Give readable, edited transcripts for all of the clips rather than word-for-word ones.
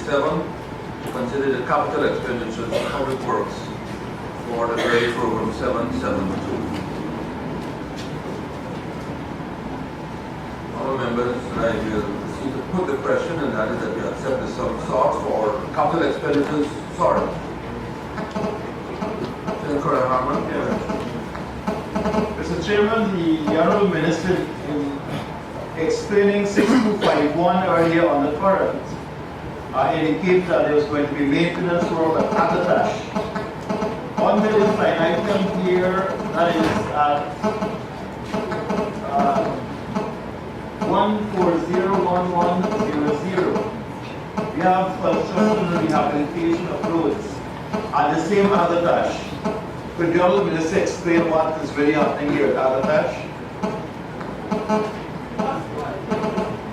7 to consider the capital expenditures of public works for the grade program 772. All members, I will proceed to put the question, and that is that we accept the sum sought for capital expenditures. Sorry. Senator Harman. Mr. Chairman, the Honorable Minister, in explaining 6251 earlier on the current, indicated that there was going to be maintenance work at Atatash. On the line item here, that is at 1401100. We have construction and rehabilitation of roads at the same Atatash. Could the Honorable Minister explain what is really happening here at Atatash?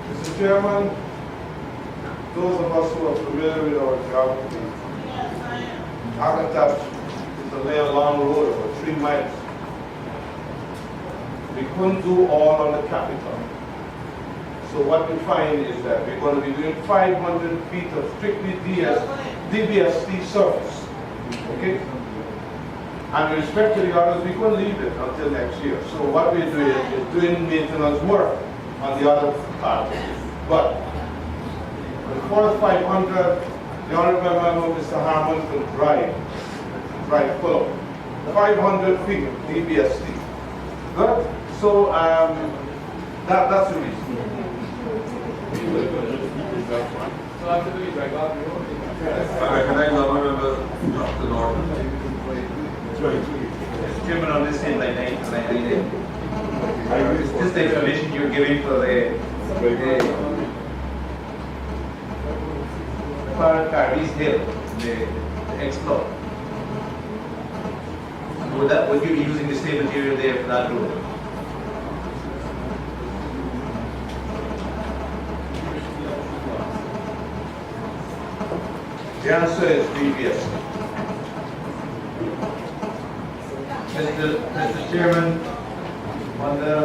Mr. Chairman, those of us who are familiar with our geography, Atatash is a layer long road of 3 miles. We couldn't do all on the capital. So what we find is that we're going to be doing 500 feet of strictly DBST surface. Okay? And with respect to the others, we couldn't leave it until next year. So what we're doing is doing maintenance work on the other part. But the first 500, the Honorable Member, Mr. Harman, could drive full. 500 feet DBST. Good? So that's the reason. I recognize Honorable Member Dr. Norton. Chairman, on this end, line 9, just the explanation you're giving for the Carby's Hill, the Explore. Would you be using the same material there for that road? The answer is DBST. Mr. Chairman, on the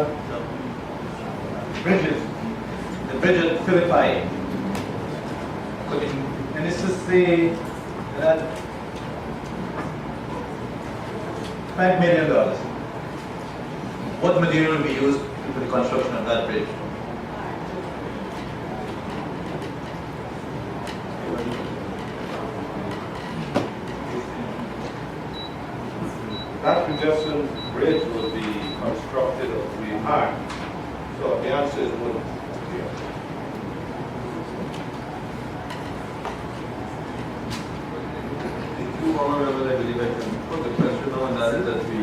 bridges, the bridge at Philippi, and this is the $5 million. What material will be used for the construction of that bridge? That congestion bridge will be constructed or remarked. So the answer is wouldn't. Thank you, Honorable. I believe I can put the question on, and that is that we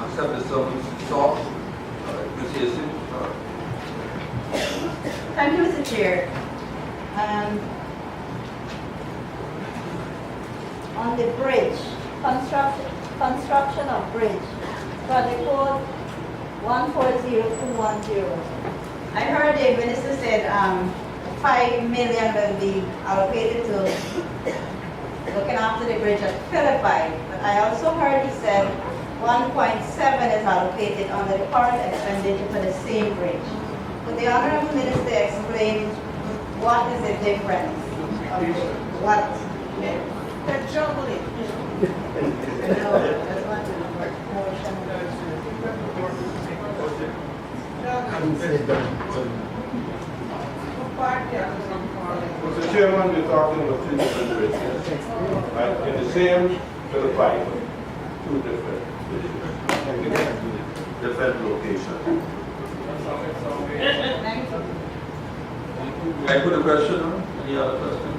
accept the sum sought. Ms. Yasin. Thank you, Mr. Chair. On the bridge, construction of bridge, project code 140210. I heard the minister said 5 million will be allocated to looking after the bridge at Philippi, but I also heard he said 1.7 is allocated under the current expenditure for the same bridge. Could the Honorable Minister explain what is the difference? What? They're juggling. Mr. Chairman, we're talking about 2 different bridges. Right? In the same Philippi, 2 different locations. I put a question on? Any other question?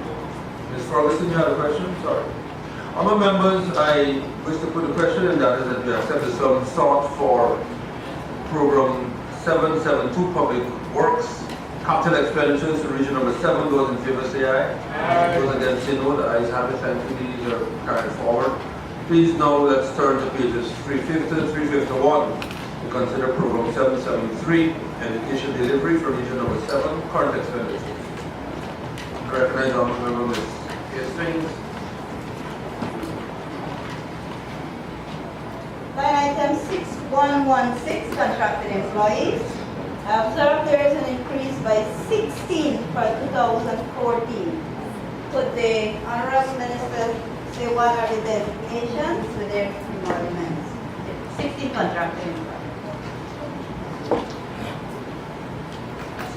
Ms. Ferguson, you had a question? Sorry. Honourable members, I wish to put a question, and that is that we accept the sum sought for program 772 Public Works, capital expenditures to region number 7. Those in favor say aye. Those against say no. The ayes have it. Thank you. These are carried forward. Please now let's turn to pages 350 and 351 to consider program 773, education delivery for region number 7, current expenditures. I recognize Honourable Member Ms. Hastings. Line item 6116, contracted employees. I observe there is an increase by 16 for 2014. could the Honorable Minister say what are the designations with their emoluments? 16 contracting.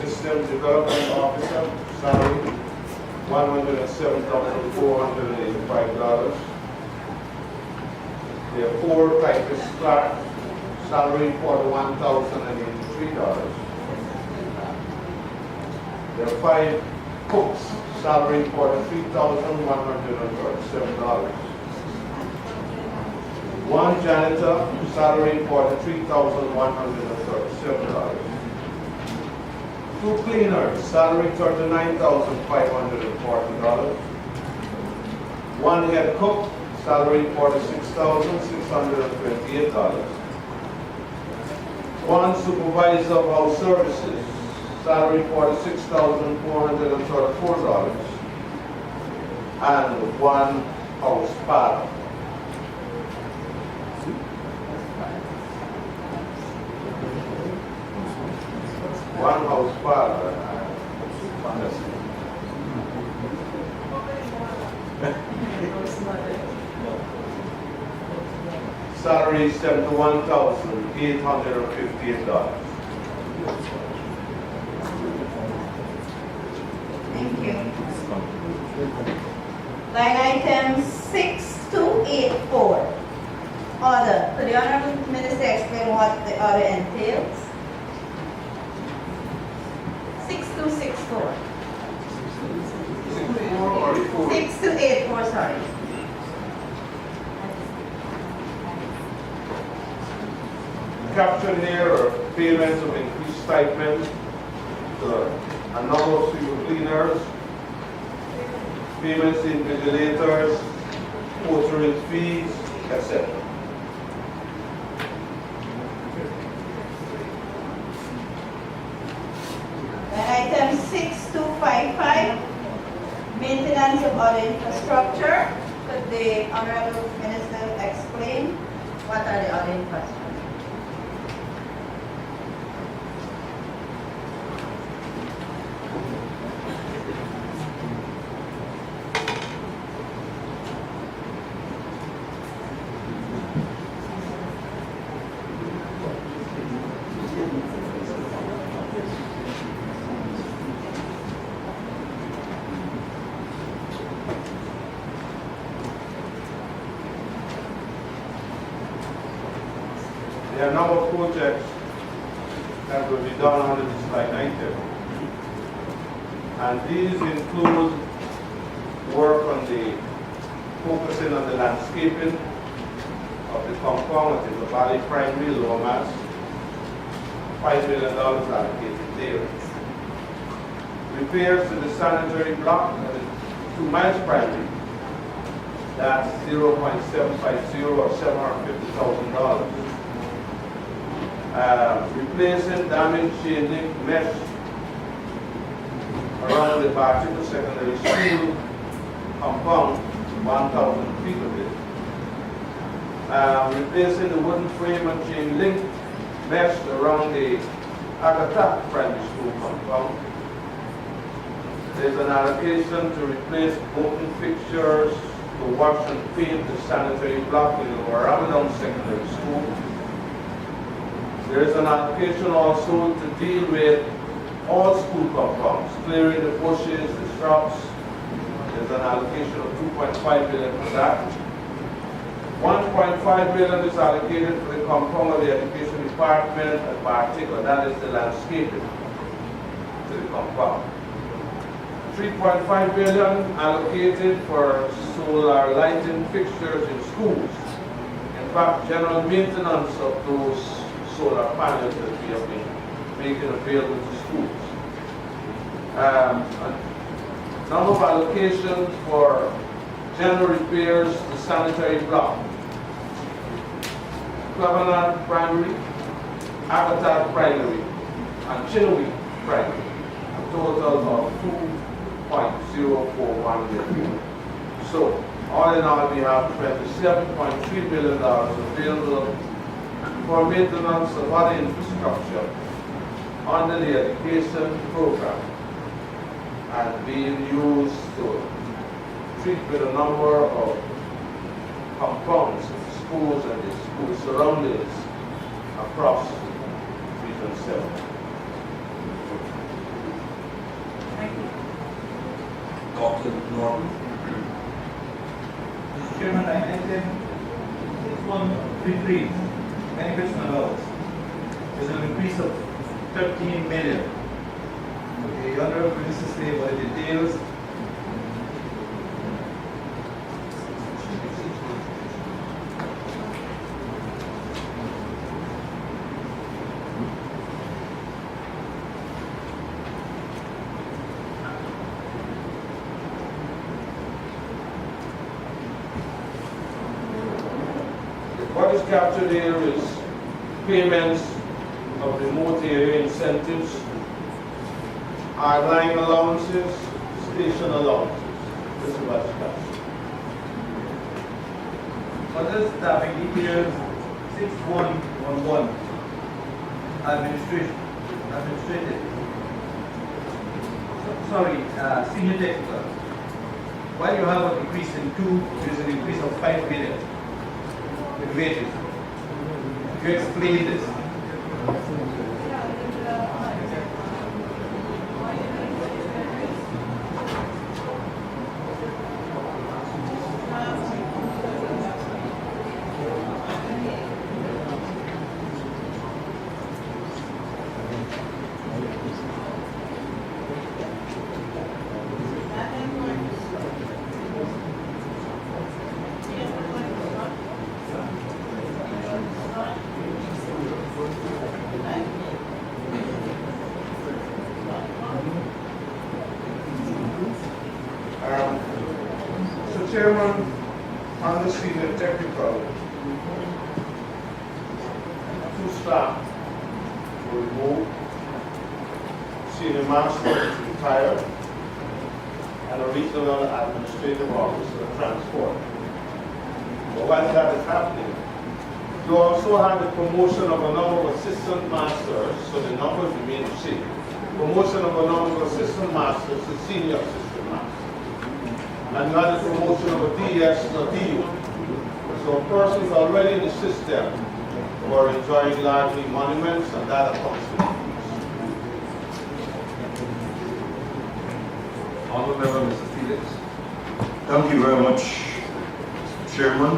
System Development Officer, salary $107,485. There are 4 typist clerk, salary $41,083. There are 5 cooks, salary $43,137. 1 janitor, salary $43,137. 2 cleaners, salary $39,540. 1 head cook, salary $46,628. 1 supervisor of house services, salary $46,434. And 1 house father. One house father. Salary $71,858. Thank you. Line item 6284. Order. Could the Honorable Minister explain what the order entails? 6264. 6284, sorry. Captured here are payments of increased stipend to a number of super cleaners, payments to invigilators, porterage fees, etc. Item 6255, maintenance of other infrastructure. Could the Honorable Minister explain what are the other infrastructure? There are a number of projects that will be done under this line item. And these include work on focusing on the landscaping of the compound at the Valley Primary Lower Mass, $5 million allocated there. Repairs to the sanitary block at the 2 Miles Primary, that's 0.750 or $750,000. Replacing damaged chain link mesh around the Barticle Secondary School compound, 1,000 feet of it. Replacing the wooden frame and chain link mesh around the Agatha Primary School compound. There's an allocation to replace open fixtures to wash and paint the sanitary block in the Ramadan Secondary School. There is an allocation also to deal with all school compounds, clearing the bushes, the shrubs. There's an allocation of $2.5 billion for that. $1.5 billion is allocated for the compound of the Education Department at Barticle, that is the landscaping to the compound. $3.5 billion allocated for solar lighting fixtures in schools. In fact, general maintenance of those solar panels that we have been making available to schools. A number of allocations for general repairs to sanitary block. Cleveland Primary, Agatha Primary, and Chinawee Primary. A total of $2.041 billion. So, all in all, we have $27.3 billion available for maintenance of other infrastructure under the education program and being used to street with a number of compounds, schools and the school surroundings across Region 7. Dr. Norton. Mr. Chairman, I think this one reprieve, benefits and allowance, is an increase of 13 million. Okay, the Honorable Minister say what it entails. What is captured here is payments of remote area incentives, hardline allowances, station allowances. This is what is captured. Other staffing details 6111. Administrative. Sorry, senior technical. While you have an increase in 2, there is an increase of 5 million in wages. Could you explain this? So Chairman, on the senior technical, 2 staff were removed, senior master is retired, and a regional administrative officer transferred. But while that is happening, you also had the promotion of a number of assistant masters, so the numbers remain the same. Promotion of a number of assistant masters to senior assistant masters. And you had the promotion of a DS to a DU. So persons already in the system were enjoying largely monuments, and that accounts for the Honorable Member, Mr. Felix. Thank you very much, Mr. Chairman.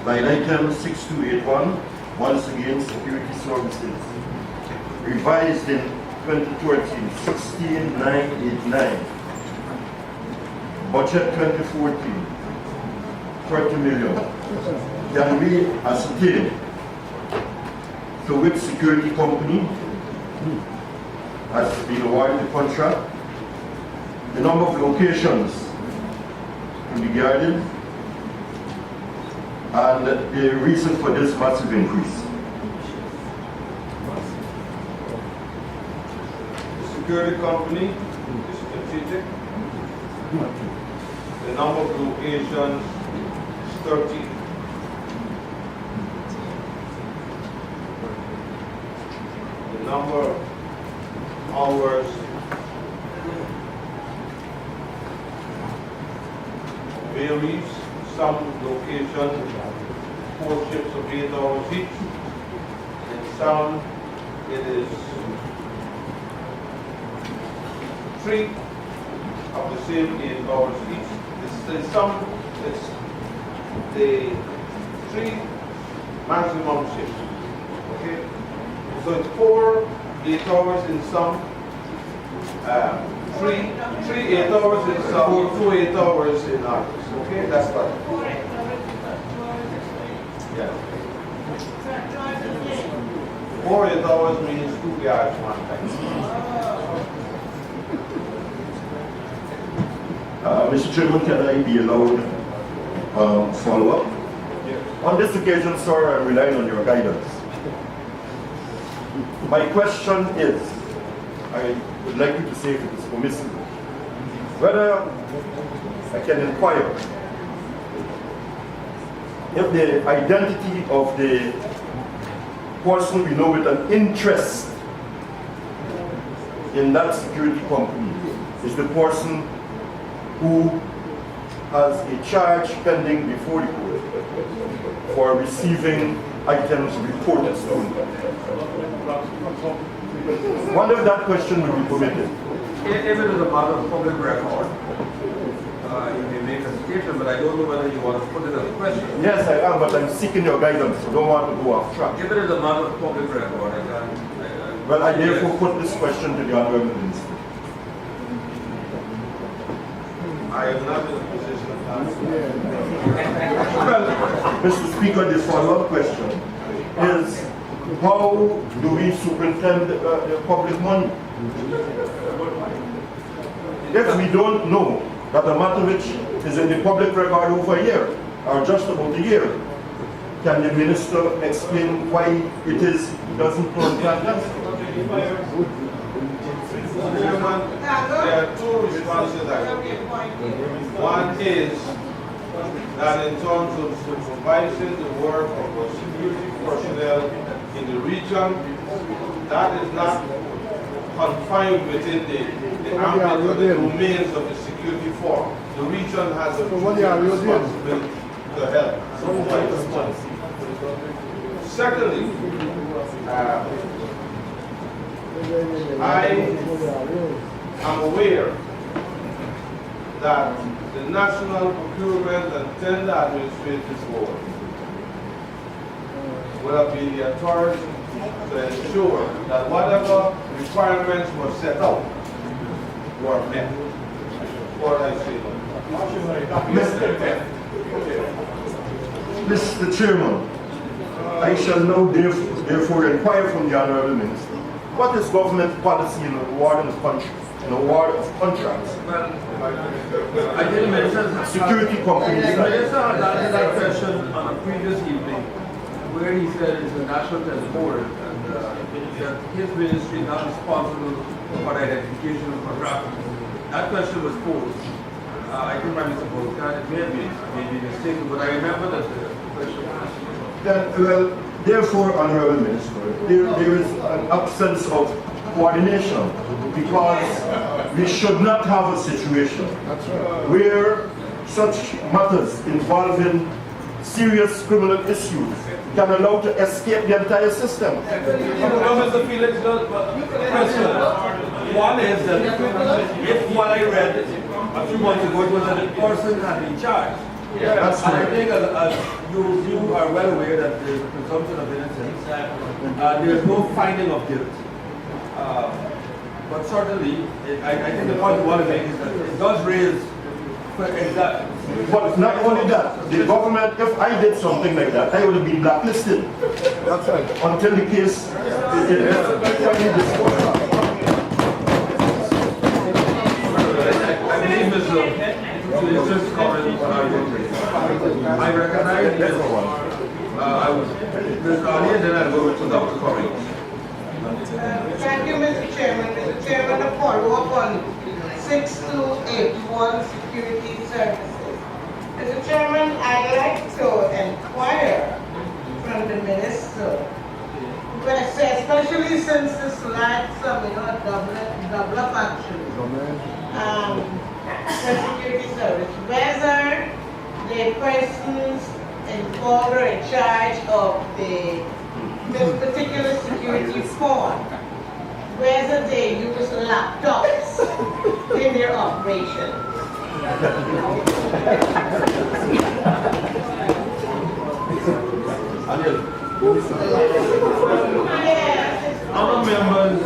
Line item 6281, once again, security services. Revised in 2013, 16989. Budget 2014, 30 million. Can we ascertain to which security company has been awarded the contract, the number of locations to be guarded, and the reason for this massive increase? The security company is strategic. The number of locations is 30. The number of hours varies. Some locations, 4 shifts of 8 hours each. In some, it is 3 of the same 8 hours each. It's the 3 maximum shifts. Okay? So it's 4 8 hours in some, 3 8 hours in some, 2 8 hours in others. Okay, that's what. Yeah. 4 8 hours means 2 guards 1 time. Mr. Chairman, can I be allowed follow-up? Yes. On this occasion, sir, I'm relying on your guidance. My question is, I would like you to say if it is permissible, whether I can inquire if the identity of the person we know with an interest in that security company is the person who has a charge pending before the court for receiving items reported stolen. Wonder if that question would be permitted. If it is a matter of public record, you may make a statement, but I don't know whether you want to put it as a question. Yes, I am, but I'm seeking your guidance. I don't want to go off track. If it is a matter of public record, I can. Well, I therefore put this question to the Honorable Minister. I am not in a position of answering. Well, Mr. Speaker, the follow-up question is, how do we superintend the public money? If we don't know that a matter which is in the public record over a year, or just about a year, can the minister explain why it is he doesn't contact us? There are two responses I can give. One is that in terms of supervising the work of our security personnel in the region, that is not confined within the ambit or the domains of the security force. The region has a responsibility to help. Secondly, I am aware that the National Procurement and Tender Administrative Board will have been the authority to ensure that whatever requirements were set out were met. What I say. Mr. Chairman, I shall now therefore inquire from the Honorable Minister. What is government policy in award of contracts? Well, I didn't mention Security companies. The minister had answered that question on a previous evening, where he said it's the National Test Board and that his ministry is not responsible for the identification of contractors. That question was posed. I think by Mr. Bolkan, it may be mistaken, but I remember that the question was asked. Then, well, therefore, Honorable Minister, there is an absence of coordination because we should not have a situation where such matters involving serious criminal issues can allow to escape the entire system. Mr. Felix, question. One is that if what I read a few months ago, it was that the person had been charged. That's And I right. think as you are well aware that there is a presumption of innocence, there is no finding of guilt. But certainly, I think the point you want to make is that it does raise exactly. But not only that, the government, if I did something like that, I would have been blacklisted. That's right. Until the case is finally disposed. I believe Mr. Felix's comment I recognize this one. Mr. Ali, and then I'll go to Dr. Cummings. Thank you, Mr. Chairman. Mr. Chairman, a follow-up on 6281 security services. Mr. Chairman, I'd like to inquire from the minister, but especially since this lacks some, double up action. The security service, whether the persons involved or in charge of this particular security form, whether they use laptops in their operation. Other members,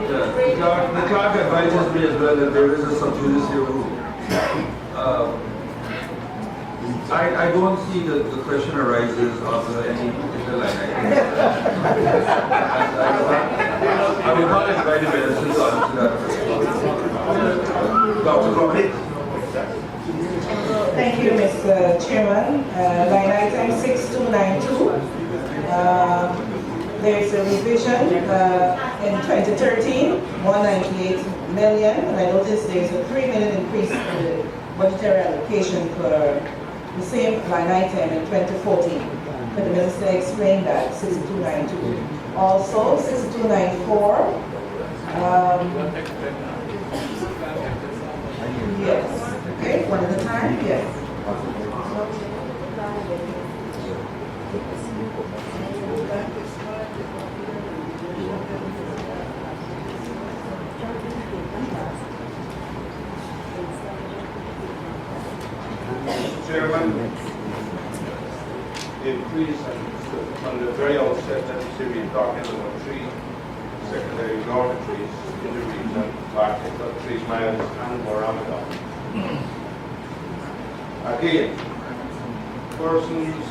the clerk advises me as well that there is a sub judice rule. I don't see that the question arises of any particular line item. I will not invite the minister to answer that question. Dr. Cummings? Thank you, Mr. Chairman. Line item 6292. There is a revision in 2013, 198 million, and I noticed there is a 3 million increase in the budgetary allocation for the same line item in 2014. Could the minister explain that, 6292? Also, 6294. Yes. Yes. Chairman, the increase on the very outset that you see we're talking about 3 secondary dormitories in the region, Bartlett, 3 miles and Moramida. Again, persons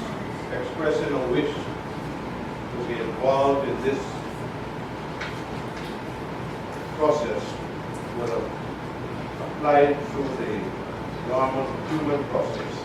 expressing a wish to be involved in this process would have applied through the normal human process.